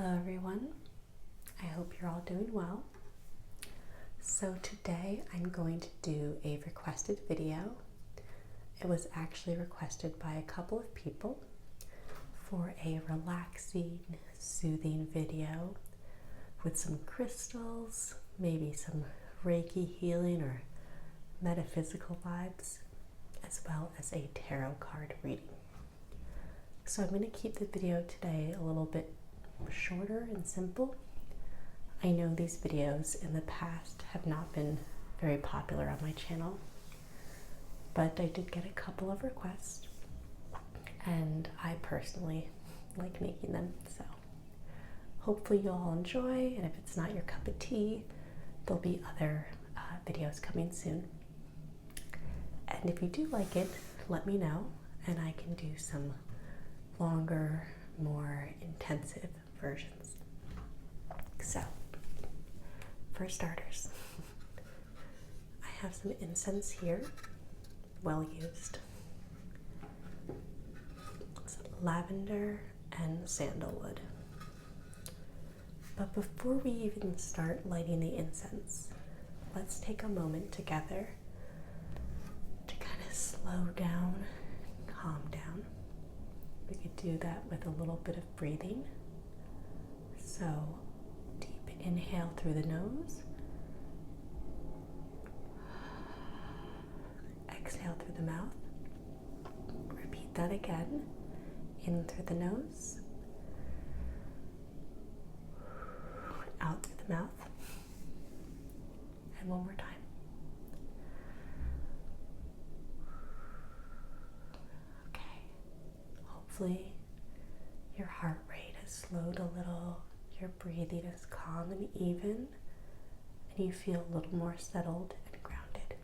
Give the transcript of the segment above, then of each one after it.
Hello everyone, I hope you're all doing well. So today I'm going to do a requested video. It was actually requested by a couple of people for a relaxing, soothing video with some crystals, maybe some Reiki healing or metaphysical vibes, as well as a tarot card reading. So I'm going to keep the video today a little bit shorter and simple. I know these videos in the past have not been very popular on my channel, but I did get a couple of requests and I personally like making them, so hopefully you'll all enjoy, and if it's not your cup of tea, there'll be other videos coming soon. And if you do like it, let me know and I can do some longer, more intensive versions. So, for starters, I have some incense here, well used. It's lavender and sandalwood. But before we even start lighting the incense, let's take a moment together to kind of slow down, calm down. We could do that with a little bit of breathing. So, deep inhale through the nose. Exhale through the mouth. Repeat that again. In through the nose. Out through the mouth. And one more time. Okay. Hopefully your heart rate has slowed a little, your breathing is calm and even, and you feel a little more settled and grounded.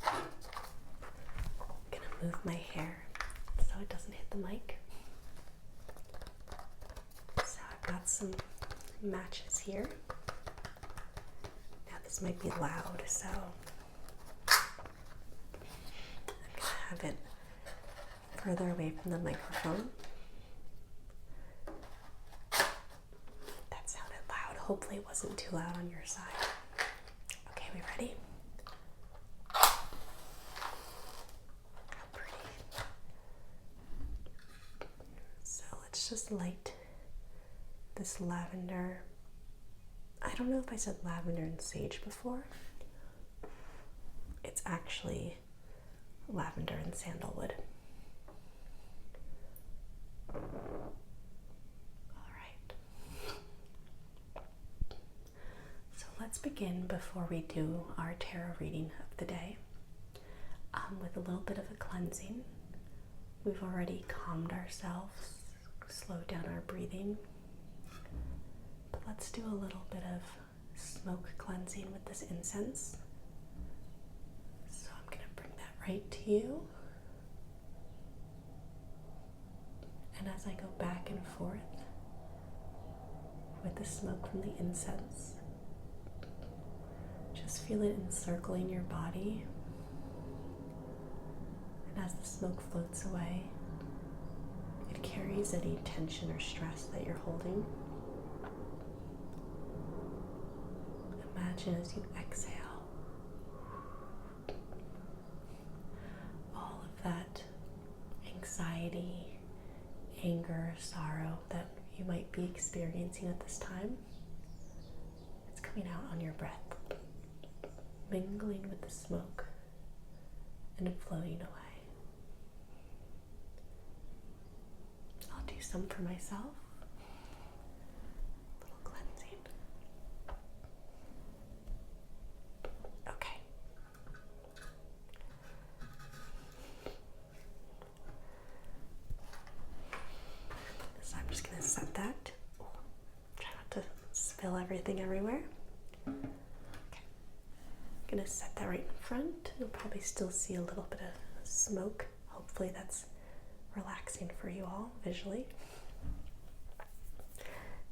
I'm gonna move my hair so it doesn't hit the mic. So I've got some matches here. Now this might be loud, so I'm gonna have it further away from the microphone. That sounded loud. Hopefully it wasn't too loud on your side. Okay, we ready? How pretty. So let's just light this lavender. I don't know if I said lavender and sage before. It's actually lavender and sandalwood. Alright. So let's begin before we do our tarot reading of the day with a little bit of a cleansing. We've already calmed ourselves, slowed down our breathing. But let's do a little bit of smoke cleansing with this incense. So I'm going to bring that right to you. And as I go back and forth with the smoke from the incense, just feel it encircling your body. And as the smoke floats away, it carries any tension or stress that you're holding. Imagine as you exhale, all of that anxiety, anger, sorrow that you might be experiencing at this time, it's coming out on your breath, mingling with the smoke and floating away. I'll do some for myself. A little cleansing. Okay. So I'm just going to set that. Try not to spill everything everywhere. Okay. I'm going to set that right in front. You'll probably still see a little bit of smoke. Hopefully that's relaxing for you all visually.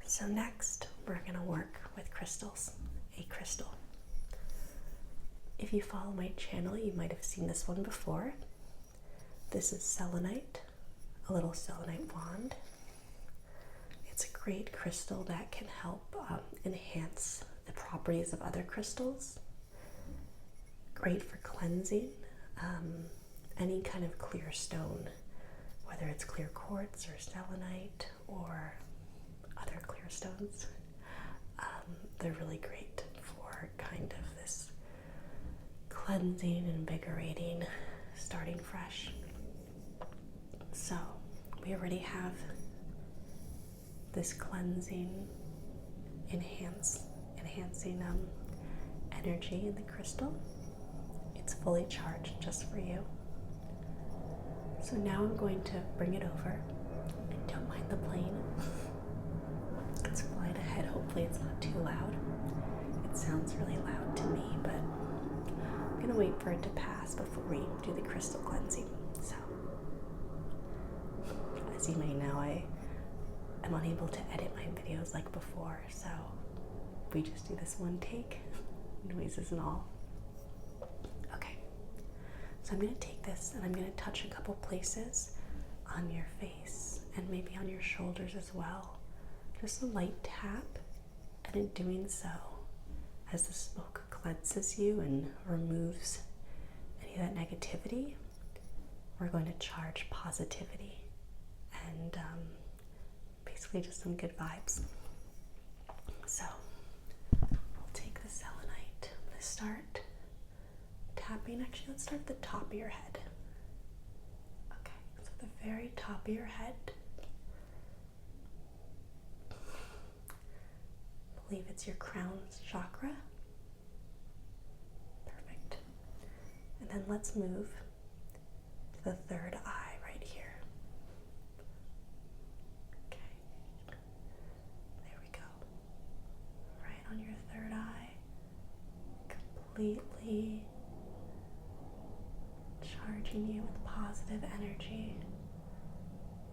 So next, we're going to work with crystals. A crystal. If you follow my channel, you might have seen this one before. This is Selenite, a little selenite wand. It's a great crystal that can help enhance the properties of other crystals. Great for cleansing any kind of clear stone, whether it's clear quartz or selenite or other clear stones. They're really great for kind of this cleansing, invigorating, starting fresh. So we already have this cleansing, enhancing energy in the crystal. It's fully charged just for you. So now I'm going to bring it over. And don't mind the plane. It's flying ahead. Hopefully it's not too loud. It sounds really loud to me, but I'm going to wait for it to pass before we do the crystal cleansing. So, as you may know, I am unable to edit my videos like before, so we just do this one take, noises and all. Okay, so I'm going to take this and I'm going to touch a couple places on your face and maybe on your shoulders as well. Just a light tap, and in doing so, as the smoke cleanses you and removes any of that negativity, we're going to charge positivity and basically just some good vibes. So we'll take the selenite. I'm going to start tapping. Actually, let's start at the top of your head. Okay, so the very top of your head. I believe it's your crown chakra. Perfect. And then let's move to the third eye right here. Okay. There we go. Right on your third eye. Completely charging you with positive energy,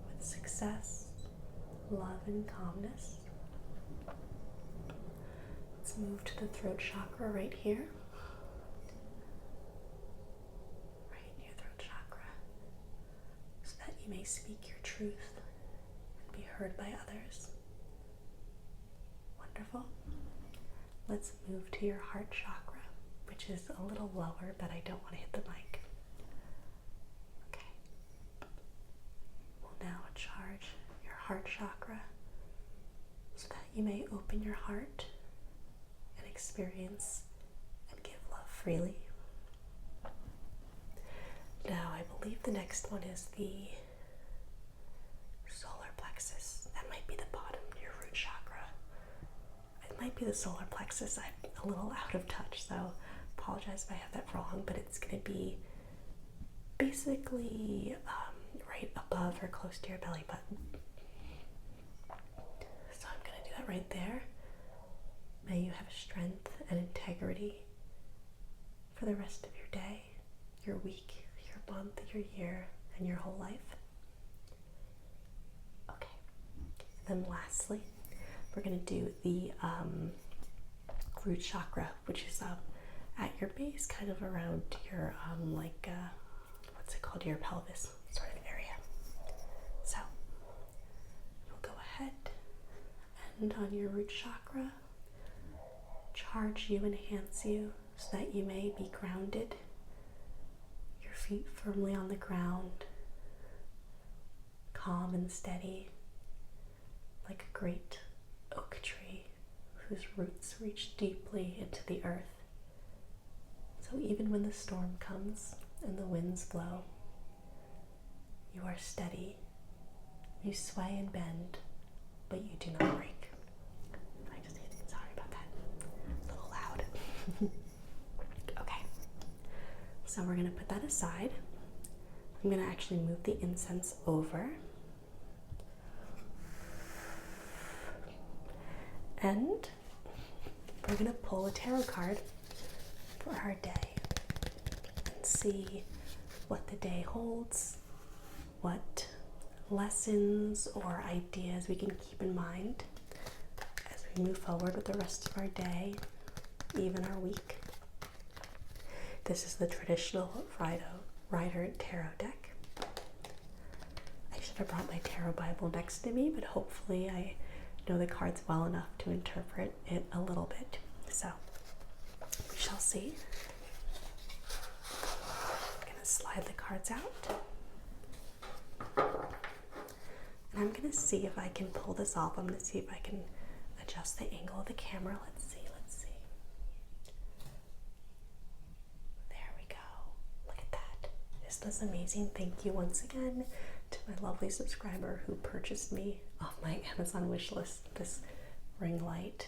with success, love, and calmness. Let's move to the throat chakra right here. Right in your throat chakra, so that you may speak your truth and be heard by others. Wonderful. Let's move to your heart chakra, which is a little lower, but I don't want to hit the mic. Okay. We'll now charge your heart chakra so that you may open your heart and experience and give love freely. Now, I believe the next one is the solar plexus. That might be the bottom, your root chakra. It might be the solar plexus. I'm a little out of touch, so apologize if I have that wrong, but it's going to be basically right above or close to your belly button. So I'm going to do that right there. May you have strength and integrity for the rest of your day, your week, your month, your year, and your whole life. Okay. And then lastly, we're going to do the root chakra, which is at your base, kind of around your what's it called, your pelvis sort of area. So we'll go ahead and on your root chakra, charge you, enhance you, so that you may be grounded, your feet firmly on the ground, calm and steady, like a great oak tree whose roots reach deeply into the earth. So even when the storm comes and the winds blow, you are steady. You sway and bend, but you do not break. I just hit it. Sorry about that. A little loud. Okay. So we're going to put that aside. I'm going to actually move the incense over. And we're going to pull a tarot card for our day and see what the day holds, what lessons or ideas we can keep in mind as we move forward with the rest of our day, even our week. This is the traditional Rider Tarot deck. I should if I brought my tarot Bible next to me, but hopefully I know the cards well enough to interpret it a little bit. So we shall see. I'm going to slide the cards out. And I'm going to see if I can pull this off. I'm going to see if I can adjust the angle of the camera. Let's see. There we go. Look at that. Isn't this amazing? Thank you once again to my lovely subscriber who purchased me off my Amazon wish list this ring light.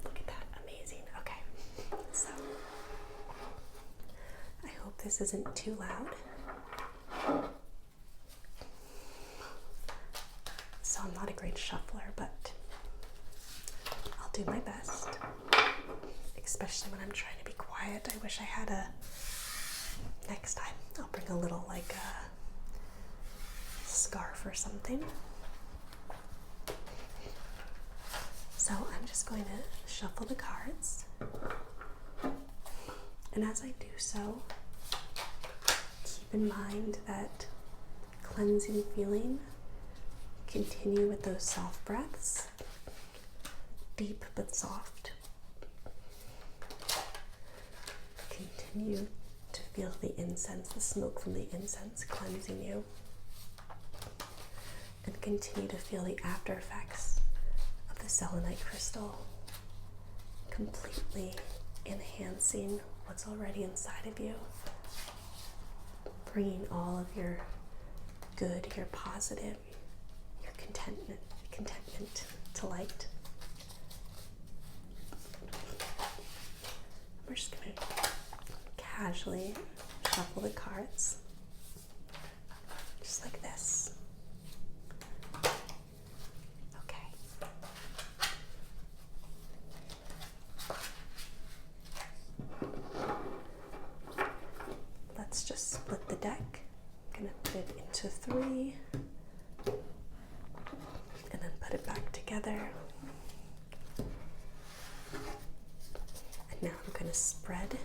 Look at that. Amazing. Okay. So I hope this isn't too loud. So I'm not a great shuffler, but I'll do my best, especially when I'm trying to be quiet. I wish I had next time I'll bring a little like a scarf or something. So I'm just going to shuffle the cards, and as I do so, keep in mind that cleansing feeling. Continue with those soft breaths, deep but soft. Continue to feel the incense, the smoke from the incense cleansing you. And continue to feel the after effects of the selenite crystal, completely enhancing what's already inside of you, bringing all of your good, your positive, contentment to light. We're just going to casually shuffle the cards, just like this. Okay. Let's just split the deck. I'm going to put it into 3. And then put it back together. And now I'm going to spread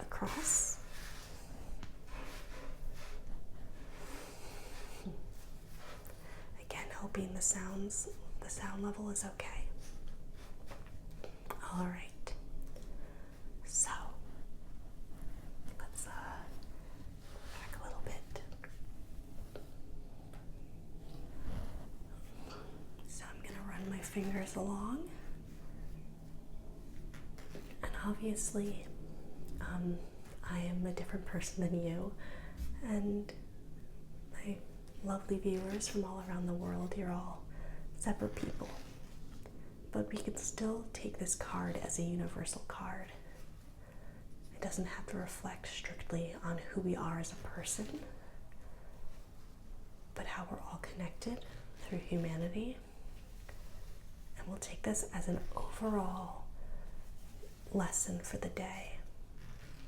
across. Again, hoping the sound level is okay. All right. So let's back a little bit. So I'm going to run my fingers along, and obviously I am a different person than you, and my lovely viewers from all around the world, you're all separate people, but we can still take this card as a universal card. It doesn't have to reflect strictly on who we are as a person, but how we're all connected through humanity. And we'll take this as an overall lesson for the day,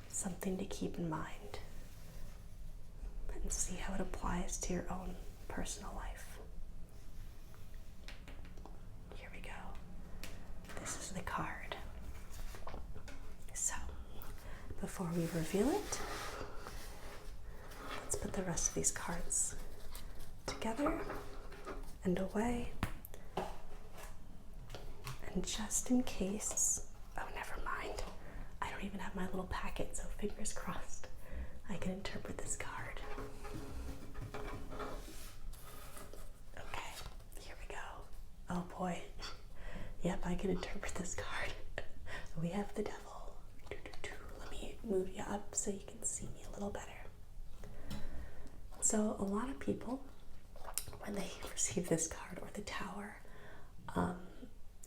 something to keep in mind, and see how it applies to your own personal life. Here we go. This is the card. So, before we reveal it, let's put the rest of these cards together and away. And just in case, oh, never mind. I don't even have my little packet, so fingers crossed I can interpret this card. Okay, here we go. Oh boy. Yep, I can interpret this card. We have the devil. Let me move you up so you can see me a little better. So a lot of people, when they receive this card or the Tower,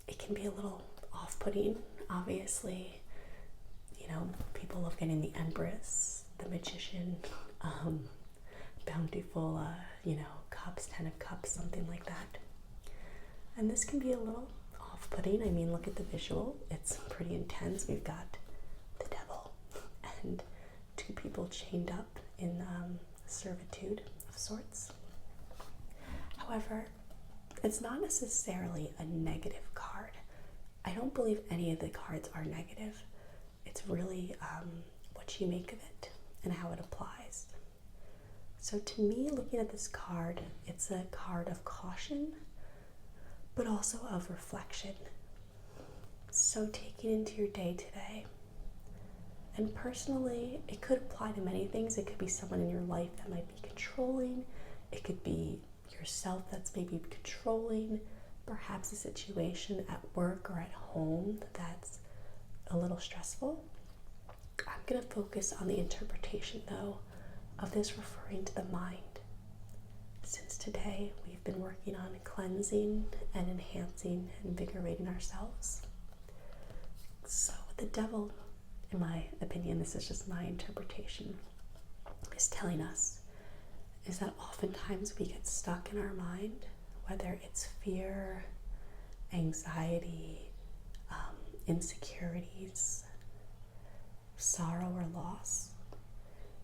it can be a little off-putting. Obviously, you know, people love getting the Empress, the Magician, Bountiful, Cups, 10 of Cups, something like that. And this can be a little off-putting. I mean, look at the visual. It's pretty intense. We've got the devil and 2 people chained up in servitude of sorts. However, it's not necessarily a negative card. I don't believe any of the cards are negative. It's really what you make of it and how it applies. So to me, looking at this card, it's a card of caution, but also of reflection. So taking into your day today, and personally, it could apply to many things. It could be someone in your life that might be controlling. It could be yourself that's maybe controlling. Perhaps a situation at work or at home that's a little stressful. I'm going to focus on the interpretation, though, of this referring to the mind. Since today, we've been working on cleansing and enhancing and invigorating ourselves. So with the devil, in my opinion, this is just my interpretation, is telling us is that oftentimes we get stuck in our mind, whether it's fear, anxiety, insecurities, sorrow or loss.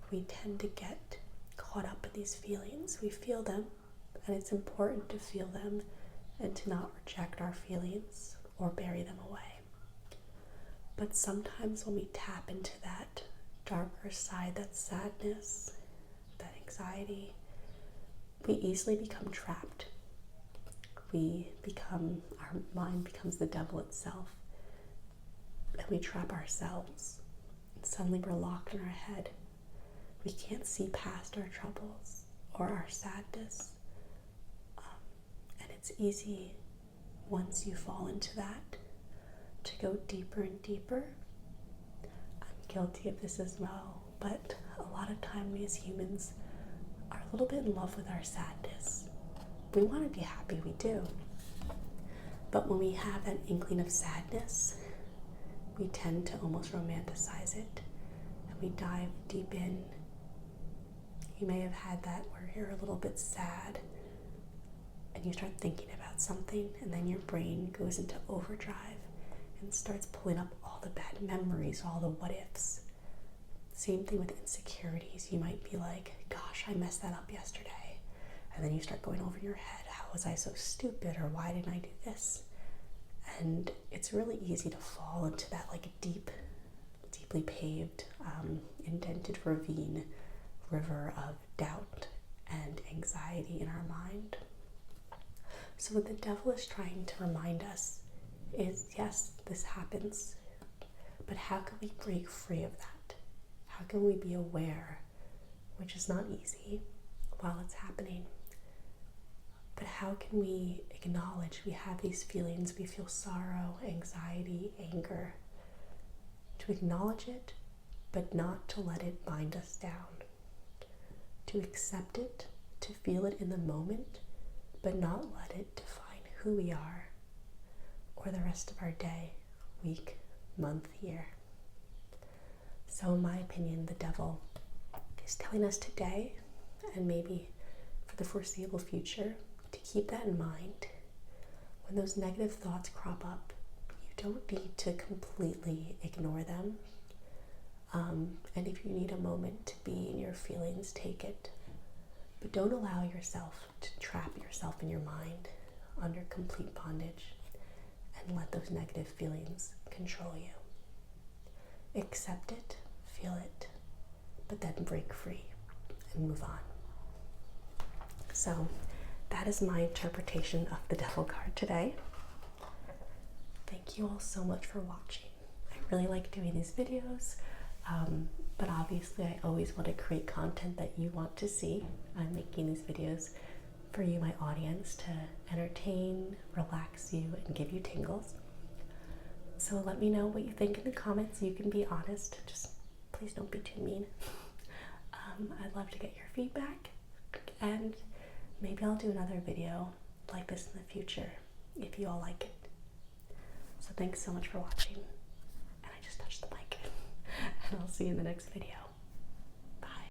We tend to get caught up in these feelings. We feel them, and it's important to feel them and to not reject our feelings or bury them away. But sometimes when we tap into that darker side, that sadness, that anxiety, we easily become trapped. Our mind becomes the devil itself, and we trap ourselves. And suddenly we're locked in our head. We can't see past our troubles or our sadness. And it's easy, once you fall into that, to go deeper and deeper. I'm guilty of this as well, but a lot of time we as humans are a little bit in love with our sadness. We want to be happy, we do. But when we have that inkling of sadness, we tend to almost romanticize it, and we dive deep in. You may have had that where you're a little bit sad, and you start thinking about something, and then your brain goes into overdrive and starts pulling up all the bad memories, all the what ifs. Same thing with insecurities. You might be like, gosh, I messed that up yesterday. And then you start going over in your head, how was I so stupid, or why didn't I do this? And it's really easy to fall into that like deeply paved, indented river of doubt and anxiety in our mind. So what the devil is trying to remind us is, yes, this happens, but how can we break free of that? How can we be aware, which is not easy while it's happening, but how can we acknowledge we have these feelings, we feel sorrow, anxiety, anger, to acknowledge it, but not to let it bind us down, to accept it, to feel it in the moment, but not let it define who we are or the rest of our day, week, month, year. So in my opinion, the devil is telling us today, and maybe for the foreseeable future, to keep that in mind. When those negative thoughts crop up, you don't need to completely ignore them. And if you need a moment to be in your feelings, take it. But don't allow yourself to trap yourself in your mind under complete bondage and let those negative feelings control you. Accept it, feel it, but then break free and move on. So that is my interpretation of the devil card today. Thank you all so much for watching. I really like doing these videos, but obviously I always want to create content that you want to see. I'm making these videos for you, my audience, to entertain, relax you, and give you tingles. So let me know what you think in the comments. You can be honest, just please don't be too mean. I'd love to get your feedback, and maybe I'll do another video like this in the future if you all like it. So thanks so much for watching, and I just touched the mic, and I'll see you in the next video.